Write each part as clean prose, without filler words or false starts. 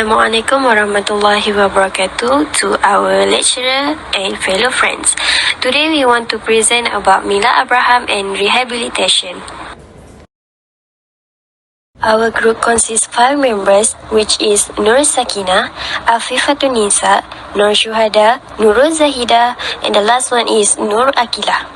Assalamualaikum warahmatullahi wabarakatuh to our lecturer and fellow friends. Today we want to present about Millah Abraham and rehabilitation. Our group consists 5 members, which is Nur Sakina, Afifatun Nisa, Nur Shuhada, Nurul Zahida, and the last one is Nur Akilah.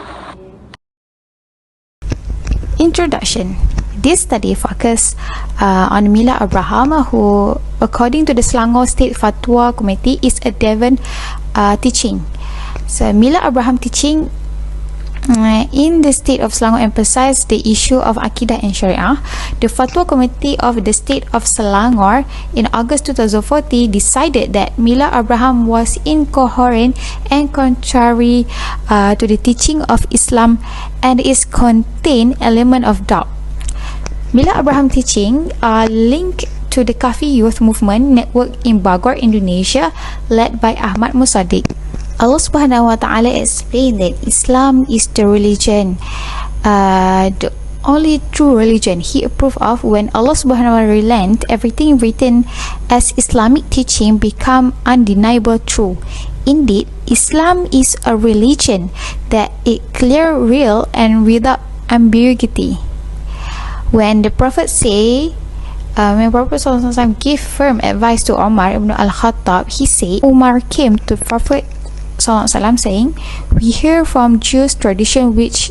Introduction. This study focuses on Millah Abraham, who, according to the Selangor State Fatwa Committee, is a Devon teaching. So, Millah Abraham teaching in the state of Selangor emphasized the issue of Aqidah and Sharia. The Fatwa Committee of the State of Selangor in August 2014 decided that Millah Abraham was incoherent and contrary to the teaching of Islam and is contained element of doubt. Millah Abraham teaching are linked to the Kafi Youth Movement Network in Bogor, Indonesia, led by Ahmad Musaddiq. Allah Subhanahu wa Ta'ala explained that Islam is the religion, the only true religion He approved of. When Allah Subhanahu wa Ta'ala relent, everything written as Islamic teaching become undeniable true. Indeed, Islam is a religion that is clear, real, and without ambiguity. When the Prophet when Prophet ﷺ gave firm advice to Umar ibn al-Khattab, he said, Umar came to Prophet ﷺ saying, "We hear from Jews tradition which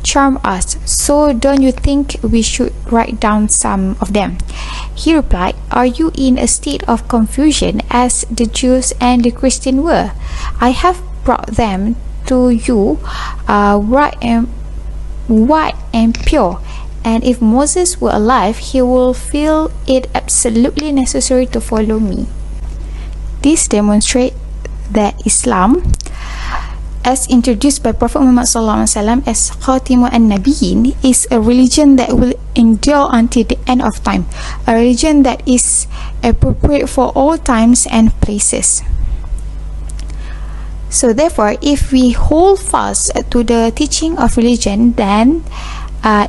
charm us, so don't you think we should write down some of them?" He replied, "Are you in a state of confusion as the Jews and the Christians were? I have brought them to you white and pure. And if Moses were alive, he will feel it absolutely necessary to follow me." This demonstrates that Islam, as introduced by Prophet Muhammad SAW as Khatimu an-Nabiyyin, is a religion that will endure until the end of time, a religion that is appropriate for all times and places. So therefore, if we hold fast to the teaching of religion, then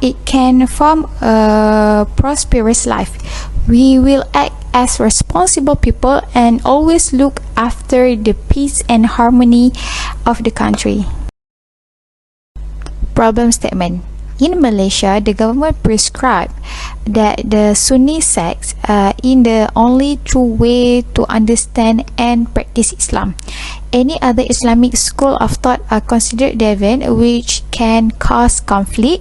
it can form a prosperous life. We will act as responsible people and always look after the peace and harmony of the country. Problem statement. In Malaysia, the government prescribed that the Sunni sects in the only true way to understand and practice Islam. Any other Islamic school of thought are considered deviant, which can cause conflict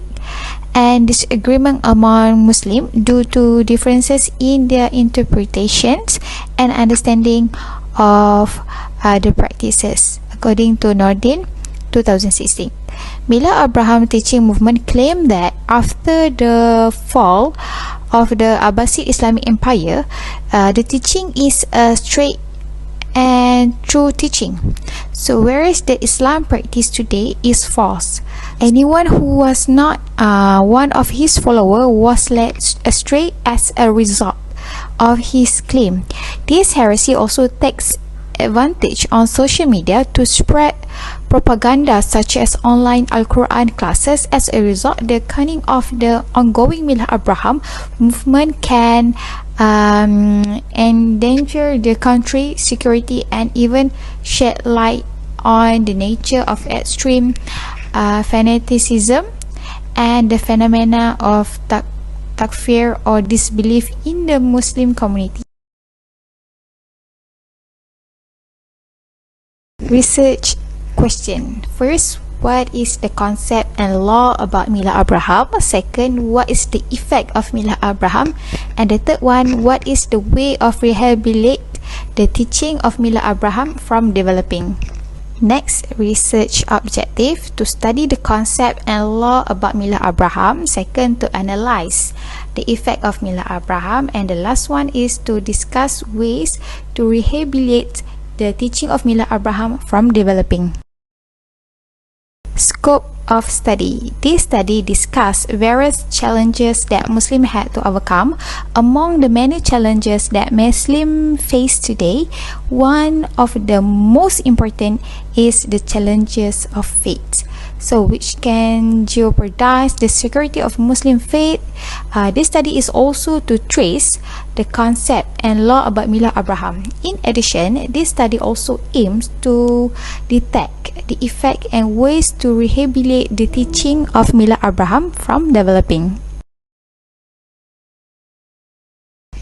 and disagreement among Muslims due to differences in their interpretations and understanding of the practices, according to Nordin 2016. Millah Abraham teaching movement claimed that after the fall of the Abbasid Islamic Empire, the teaching is a straight and true teaching. So whereas the Islam practice today is false, anyone who was not one of his followers was led astray as a result of his claim. This heresy also takes advantage on social media to spread propaganda such as online Al-Quran classes. As a result, the cunning of the ongoing Millah Abraham movement can endanger the country security and even shed light on the nature of extreme fanaticism and the phenomena of takfir or disbelief in the Muslim community. Research question. First, what is the concept and law about Millah Abraham? Second, what is the effect of Millah Abraham? And the third one, what is the way of rehabilitate the teaching of Millah Abraham from developing? Next, research objective: to study the concept and law about Millah Abraham. Second, to analyze the effect of Millah Abraham. And the last one is to discuss ways to rehabilitate the teaching of Millah Abraham from developing. Scope of study. This study discussed various challenges that Muslims had to overcome. Among the many challenges that Muslims face today, one of the most important is the challenges of faith. so which can jeopardize the security of Muslim faith. This study is also to trace the concept and law about Millah Abraham. In addition, this study also aims to detect the effect and ways to rehabilitate the teaching of Millah Abraham from developing.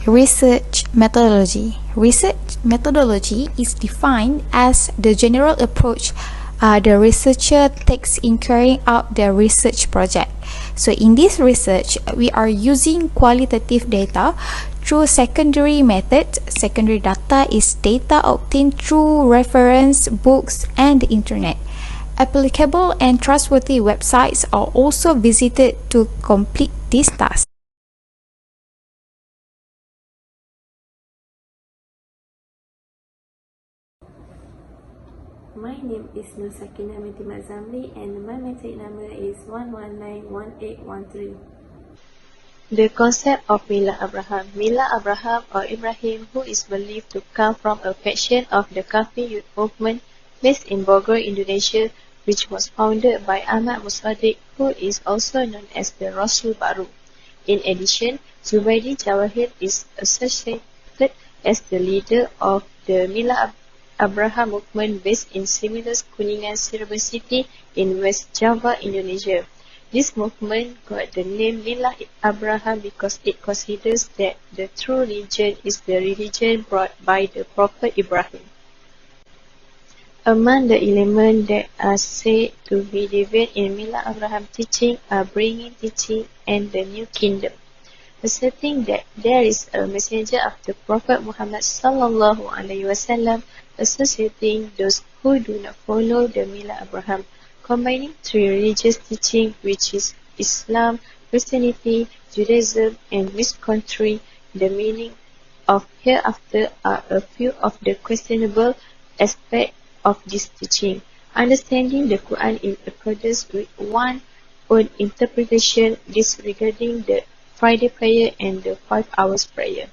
Research methodology. Research methodology is defined as the general approach the researcher takes in carrying out their research project. So in this research, we are using qualitative data through secondary methods. Secondary data is data obtained through reference books and the internet. Applicable and trustworthy websites are also visited to complete this task. My name is Nur Sakina binti Zamli and my metric number is 1191813. The concept of Millah Abraham. Millah Abraham or Ibrahim, who is believed to come from a faction of the Kafir youth movement based in Bogor, Indonesia, which was founded by Ahmad Musaddiq, who is also known as the Rasul Baru. In addition, Zubaidi Jawahir is associated as the leader of the Millah Abraham movement based in Similas, Kuningan, Cirebon City in West Java, Indonesia. This movement got the name Millah Abraham because it considers that the true religion is the religion brought by the Prophet Ibrahim. Among the elements that are said to be developed in Millah Abraham teaching are bringing teaching and the new kingdom, asserting that there is a messenger of the Prophet Muhammad sallallahu alaihi wasallam, associating those who do not follow the Millah Abraham, combining three religious teaching, which is Islam, Christianity, Judaism, and misconstruing the meaning of hereafter are a few of the questionable aspects of this teaching. Understanding the Quran in accordance with one's own interpretation, disregarding the Friday prayer and the 5 hours prayer.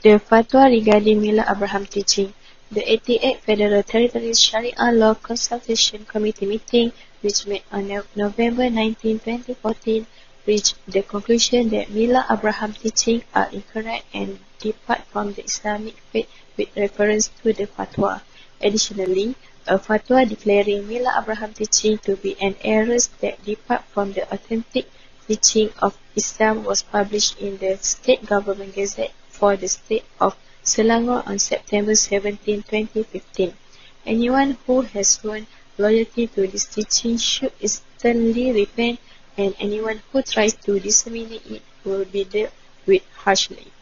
The fatwa regarding Millah Abraham teaching. The 88th Federal Territories Sharia Law Consultation Committee meeting, which met on November 19, 2014, reached the conclusion that Millah Abraham teaching are incorrect and depart from the Islamic faith with reference to the fatwa. Additionally, a fatwa declaring Millah Abraham teaching to be an error that depart from the authentic teaching of Islam was published in the State Government Gazette for the State of Selangor on September 17, 2015. Anyone who has sworn loyalty to this teaching should sternly repent, and anyone who tries to disseminate it will be dealt with harshly.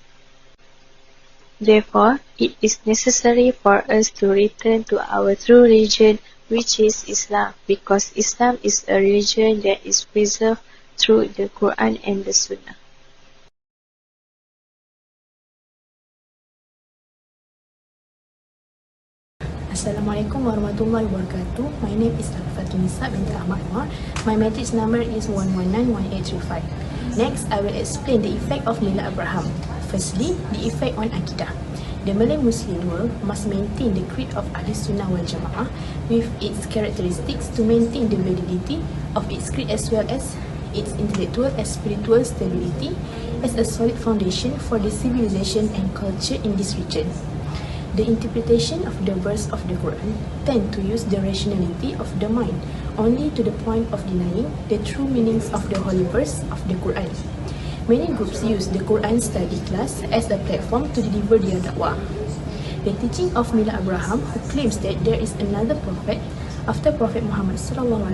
Therefore, it is necessary for us to return to our true religion, which is Islam, because Islam is a religion that is preserved through the Quran and the Sunnah. Assalamualaikum warahmatullahi wabarakatuh. My name is Fatunisa binti AHMAD. My matrix number is 1191835. Next, I will explain the effect of Millah Abraham. Firstly, the effect on AQIDAH. The Malay Muslim world must maintain the creed of Ahlus Sunnah wal Jama'ah with its characteristics to maintain the validity of its creed as well as its intellectual and spiritual stability as a solid foundation for the civilization and culture in this region. The interpretation of the verse of the Quran tend to use the rationality of the mind only to the point of denying the true meanings of the holy verse of the Quran. Many groups use the Quran study class as a platform to deliver their dakwah. The teaching of Millah Abraham, who claims that there is another prophet after Prophet Muhammad SAW,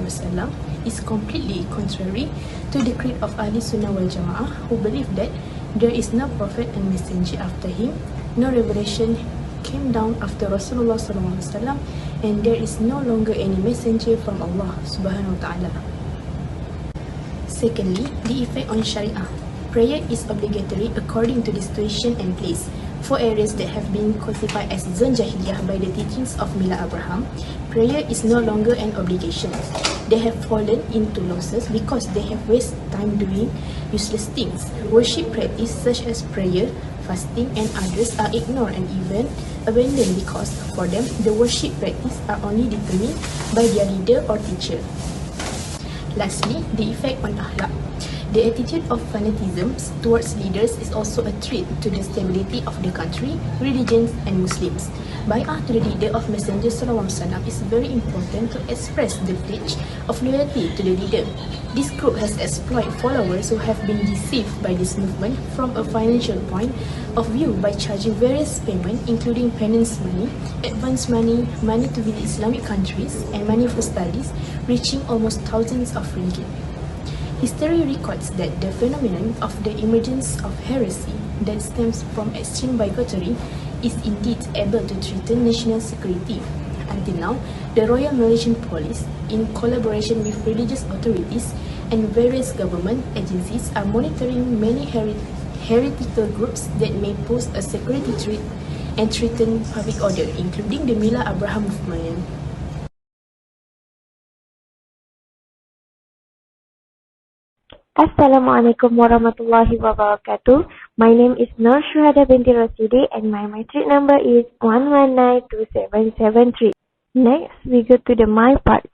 is completely contrary to the creed of Ahlus Sunnah wal Jama'ah, who believe that there is no prophet and messenger after him, no revelation came down after Rasulullah SAW, and there is no longer any messenger from Allah subhanahu wa ta'ala. Secondly, the effect on Sharia. Prayer is obligatory according to the situation and place. For areas that have been classified as zone jahiliyah by the teachings of Millah Abraham, prayer is no longer an obligation. They have fallen into losses because they have wasted time doing useless things. Worship practice such as prayer, fasting, and others are ignored and even abandoned because for them the worship practice are only determined by their leader or teacher. Lastly, the effect on akhlaq. The attitude of fanatism towards leaders is also a threat to the stability of the country, religions, and Muslims. Bai'ah to the leader of Messenger Sallallahu Alaihi Wasallam is very important to express the pledge of loyalty to the leader. This group has exploited followers who have been deceived by this movement from a financial point of view by charging various payments including penance money, advance money, money to visit Islamic countries, and money for studies, reaching almost thousands of ringgit. History records that the phenomenon of the emergence of heresy that stems from extreme bigotry is indeed able to threaten national security. Until now, the Royal Malaysian Police, in collaboration with religious authorities and various government agencies, are monitoring many heretical groups that may pose a security threat and threaten public order, including the Millah Abraham movement. Assalamualaikum warahmatullahi wabarakatuh. My name is Nur Syuhada binti Rasidi and my matric number is 1192773. Next, we go to the my part.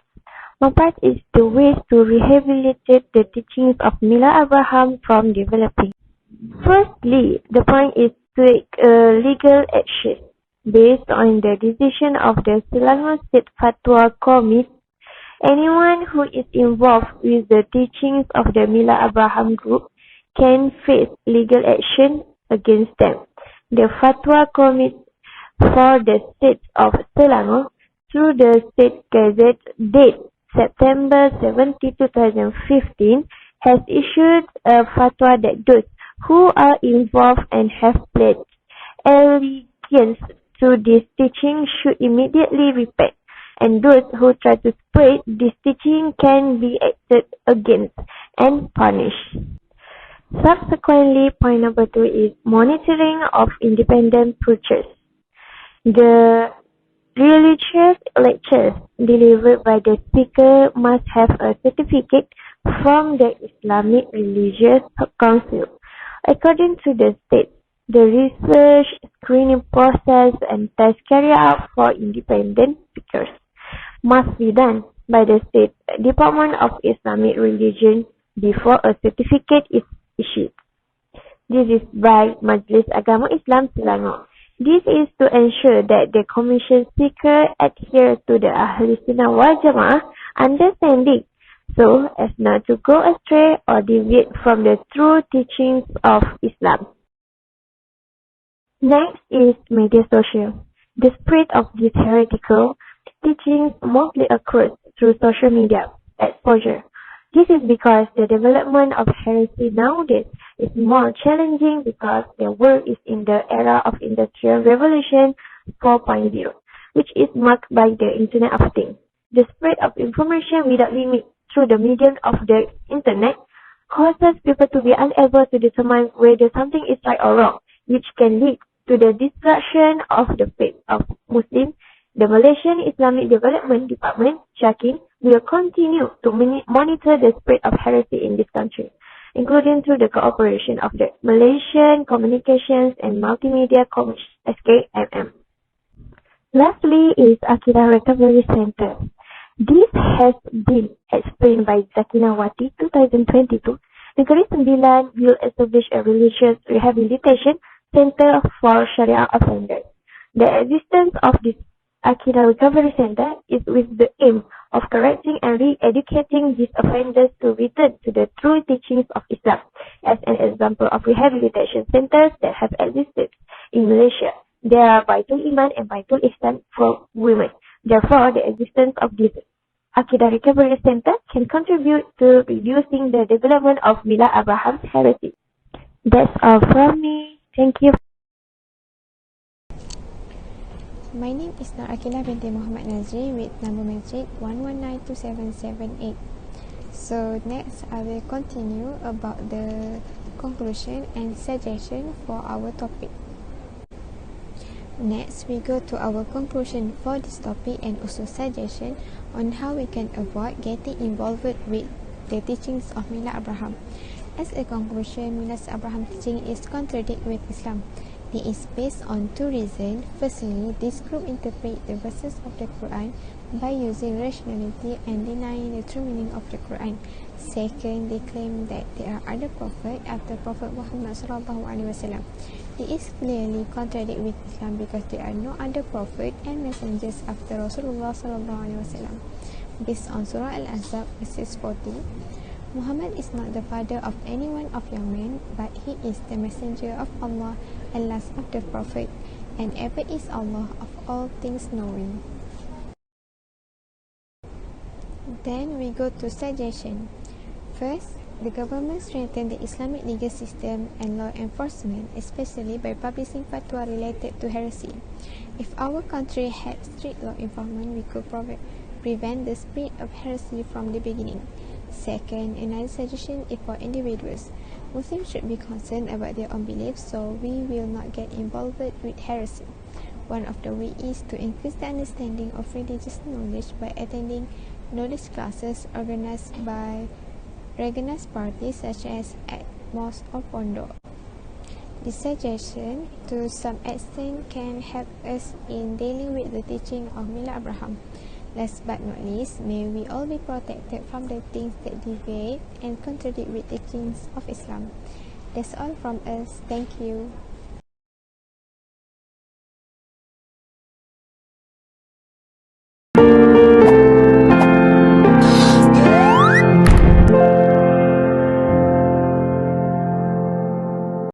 My part is the ways to rehabilitate the teachings of Millah Abraham from developing. Firstly, the point is to take legal action based on the decision of the Selangor State Fatwa Committee. Anyone who is involved with the teachings of the Millah Abraham group can face legal action against them. The Fatwa Committee for the State of Selangor through the State Gazette date September 17, 2015 has issued a fatwa that those who are involved and have pledged allegiance to this teaching should immediately repent, and those who try to spread this teaching can be acted against and punished. Subsequently, point number 2 is monitoring of independent preachers. The religious lectures delivered by the speaker must have a certificate from the Islamic Religious Council. According to the state, the research, screening process and tests carried out for independent speakers must be done by the State Department of Islamic Religion before a certificate is issued. This is by Majlis Agama Islam Selangor. This is to ensure that the commission speaker adhere to the Ahli Sunnah wal Jamaah understanding so as not to go astray or deviate from the true teachings of Islam. Next is media social. The spread of these heretical teachings mostly occurs through social media exposure. This is because the development of heresy nowadays is more challenging because the world is in the era of Industrial Revolution 4.0, which is marked by the Internet of Things. The spread of information without limit through the medium of the Internet causes people to be unable to determine whether something is right or wrong, which can lead to the destruction of the faith of Muslims. The Malaysian Islamic Development Department, Shakin, will continue to monitor the spread of heresy in this country, including through the cooperation of the Malaysian Communications and Multimedia Commission, SKMM. Lastly is AQIDAH Recovery Center. This has been explained by Zakinawati 2022. Negeri Sembilan will establish a religious rehabilitation center for Sharia offenders. The existence of this AQIDAH Recovery Center is with the aim of correcting and re-educating these offenders to return to the true teachings of Islam, as an example of rehabilitation centers that have existed in Malaysia. There are Baitul Iman and Baitul Ihsan for women. Therefore, the existence of this AQIDAH Recovery Center can contribute to reducing the development of Millah Abraham's heresy. That's all from me. Thank you. My name is Nur Akilah binti Muhammad Nazri with number matric 1192778. So next I will continue about the conclusion and suggestion for our topic. Next we go to our conclusion for this topic and also suggestion on how we can avoid getting involved with the teachings of Millah Abraham. As a conclusion, Millah Abraham teaching is contradict with Islam. It is based on two reasons. Firstly, this group interpret the verses of the Quran by using rationality and denying the true meaning of the Quran. Second, they claim that there are other prophets after Prophet Muhammad SAW. It is clearly contradict with Islam because there are no other prophet and messengers after Rasulullah SAW. Based on Surah Al-Ahzab, verses 40, Muhammad is not the father of any one of your men, but he is the messenger of Allah and last of the prophet, and ever is Allah of all things knowing. Then we go to suggestion. First, the government strengthen the Islamic legal system and law enforcement, especially by publishing fatwa related to heresy. If our country had strict law enforcement, we could prevent the spread of heresy from the beginning. Second, another suggestion is for individuals. Muslims should be concerned about their own beliefs so we will not get involved with heresy. One of the ways is to increase the understanding of religious knowledge by attending knowledge classes organized by recognized parties such as at mosque or pondok. This suggestion, to some extent, can help us in dealing with the teaching of Millah Abraham. Last but not least, may we all be protected from the things that deviate and contradict with teachings of Islam. That's all from us. Thank you.